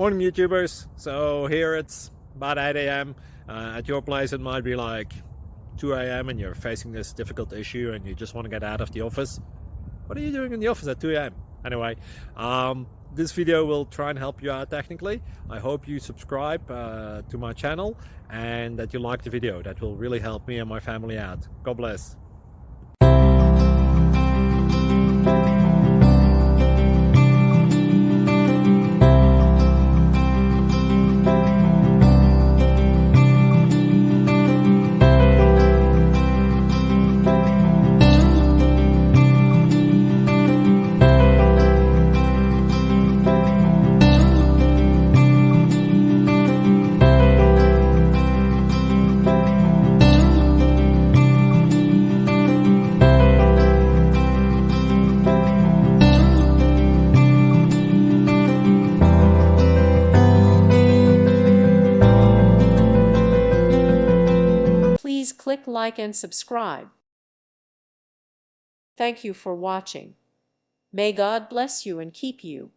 Morning, YouTubers. So here it's about 8 a.m. At your place, it might be like 2 a.m. and you're facing this difficult issue and you just want to get out of the office. What are you doing in the office at 2 a.m.? Anyway, this video will try and help you out technically. I hope you subscribe to my channel and that you like the video. That will really help me and my family out. God bless. Please click like and subscribe. Thank you for watching. May God bless you and keep you.